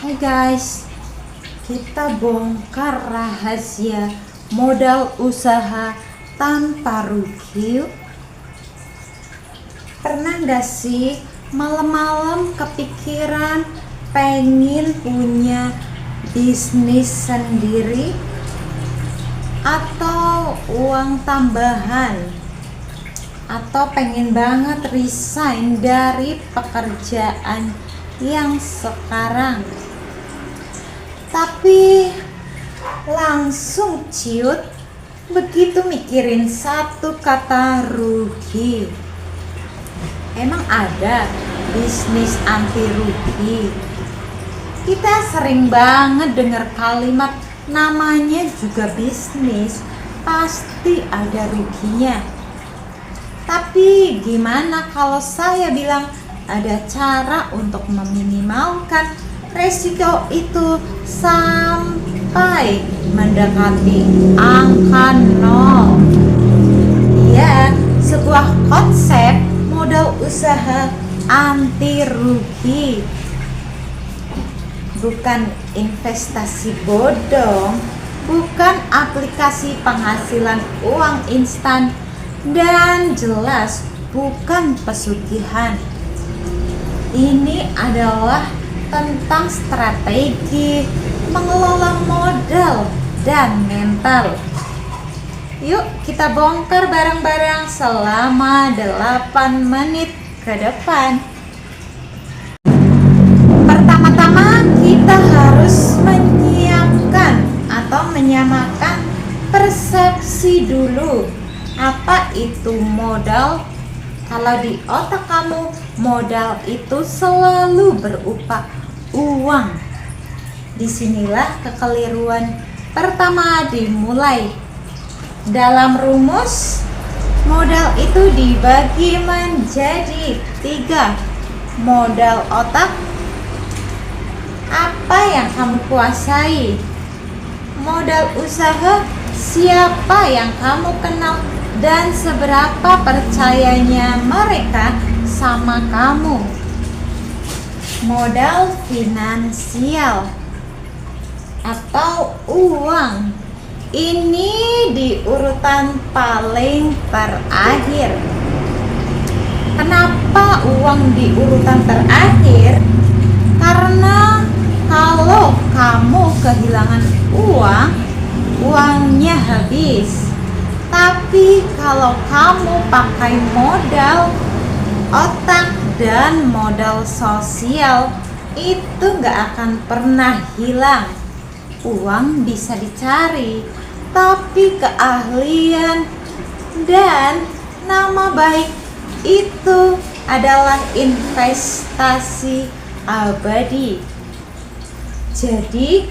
Hai guys, kita bongkar rahasia modal usaha tanpa rugi yuk. Pernah gak sih malam-malam kepikiran pengen punya bisnis sendiri atau uang tambahan, atau pengen banget resign dari pekerjaan yang sekarang, tapi langsung ciut begitu mikirin satu kata rugi. Emang ada bisnis anti rugi? Kita sering banget dengar kalimat namanya juga bisnis, pasti ada ruginya. Tapi gimana kalau saya bilang ada cara untuk meminimalkan resiko itu sampai mendekati angka nol? Ya, sebuah konsep modal usaha anti rugi. Bukan investasi bodong, bukan aplikasi penghasilan uang instan, dan jelas bukan pesugihan. Ini adalah tentang strategi mengelola modal dan mental. Yuk kita bongkar bareng-bareng selama 8 menit ke depan. Pertama-tama kita harus menyiapkan atau menyamakan persepsi dulu. Apa itu modal? Kalau di otak kamu, modal itu selalu berupa uang. Disinilah kekeliruan pertama dimulai. Dalam rumus, modal itu dibagi menjadi 3. Modal otak, apa yang kamu kuasai. Modal usaha, siapa yang kamu kenal dan seberapa percayanya mereka sama kamu. Modal finansial atau uang, ini di urutan paling terakhir. Kenapa uang di urutan terakhir? Karena kalau kamu kehilangan uang, uangnya habis. Tapi kalau kamu pakai modal otak dan modal sosial, itu gak akan pernah hilang. Uang bisa dicari, tapi keahlian dan nama baik itu adalah investasi abadi. Jadi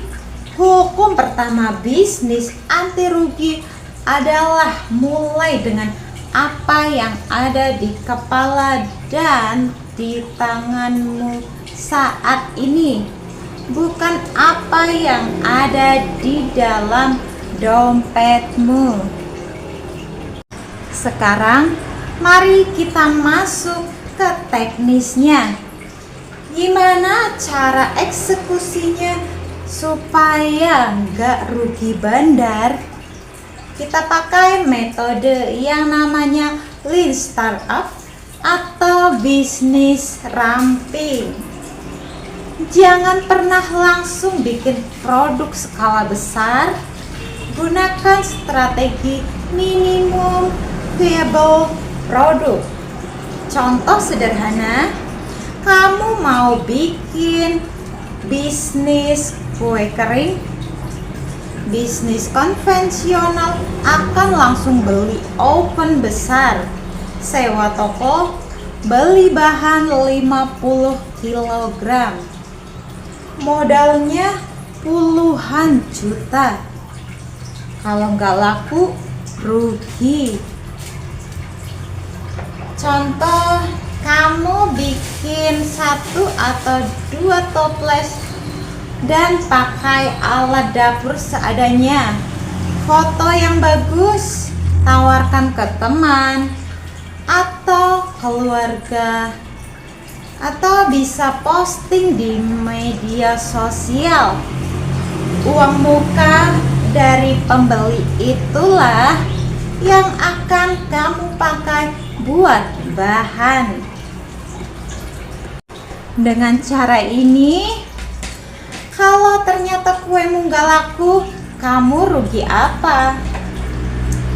hukum pertama bisnis anti rugi adalah mulai dengan apa yang ada di kepala dan di tanganmu saat ini, bukan apa yang ada di dalam dompetmu. Sekarang mari kita masuk ke teknisnya. Gimana cara eksekusinya supaya nggak rugi bandar? Kita pakai metode yang namanya Lean Startup atau bisnis ramping. Jangan pernah langsung bikin produk skala besar. Gunakan strategi minimum viable product. Contoh sederhana, kamu mau bikin bisnis kue kering, bisnis konvensional akan langsung beli oven besar, sewa toko, beli bahan 50 kg. Modalnya puluhan juta. Kalau nggak laku, rugi. Contoh, kamu bikin 1 atau 2 toples dan pakai alat dapur seadanya. Foto yang bagus, tawarkan ke teman atau keluarga atau bisa posting di media sosial. Uang muka dari pembeli itulah yang akan kamu pakai buat bahan. Dengan cara ini, kalau ternyata kuemu nggak laku, kamu rugi apa?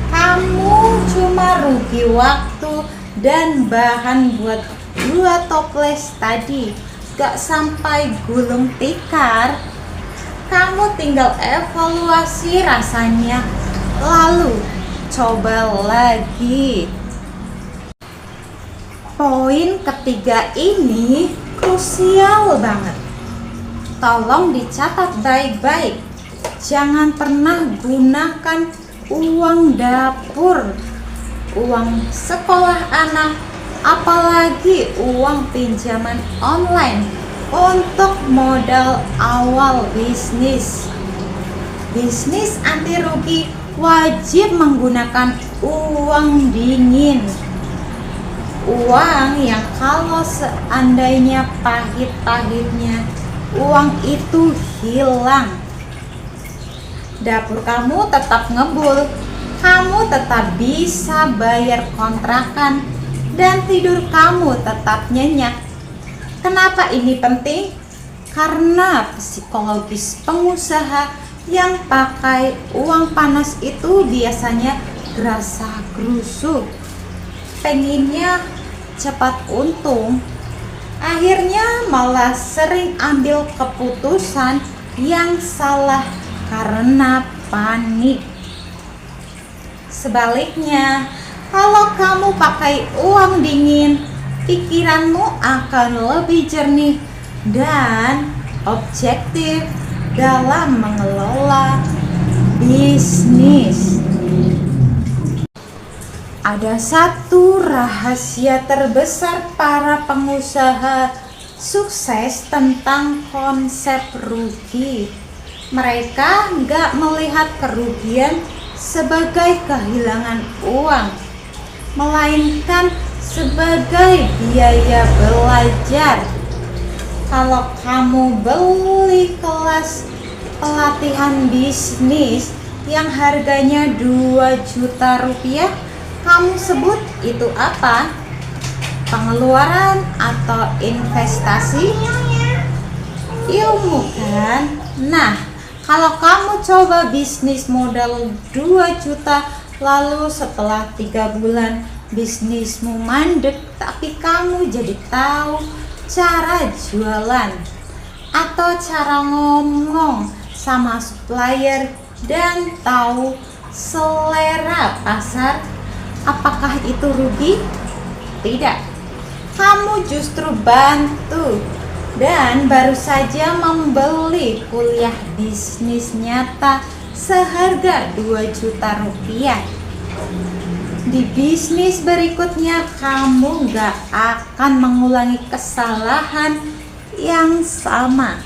Kamu cuma rugi waktu dan bahan buat 2 toples tadi. Gak sampai gulung tikar. Kamu tinggal evaluasi rasanya, lalu coba lagi. Poin ketiga ini krusial banget. Tolong dicatat baik-baik. Jangan pernah gunakan uang dapur, uang sekolah anak, apalagi uang pinjaman online untuk modal awal bisnis. Bisnis anti rugi wajib menggunakan uang dingin. Uang yang kalau seandainya pahit-pahitnya uang itu hilang, dapur kamu tetap ngebul, kamu tetap bisa bayar kontrakan, dan tidur kamu tetap nyenyak. Kenapa ini penting? Karena psikologis pengusaha yang pakai uang panas itu biasanya gerasa gerusuk, pengennya cepat untung, akhirnya malah sering ambil keputusan yang salah karena panik. Sebaliknya, kalau kamu pakai uang dingin, pikiranmu akan lebih jernih dan objektif dalam mengelola bisnis. Ada satu rahasia terbesar para pengusaha sukses tentang konsep rugi. Mereka nggak melihat kerugian sebagai kehilangan uang, melainkan sebagai biaya belajar. Kalau kamu beli kelas pelatihan bisnis yang harganya 2 juta rupiah, kamu sebut itu apa? Pengeluaran atau investasi? Ilmu kan? Nah, kalau kamu coba bisnis modal 2 juta, lalu setelah 3 bulan bisnismu mandek, tapi kamu jadi tahu cara jualan atau cara ngomong sama supplier dan tahu selera pasar, apakah itu rugi? Tidak. Kamu justru bantu dan baru saja membeli kuliah bisnis nyata seharga 2 juta rupiah. Di bisnis berikutnya kamu gak akan mengulangi kesalahan yang sama.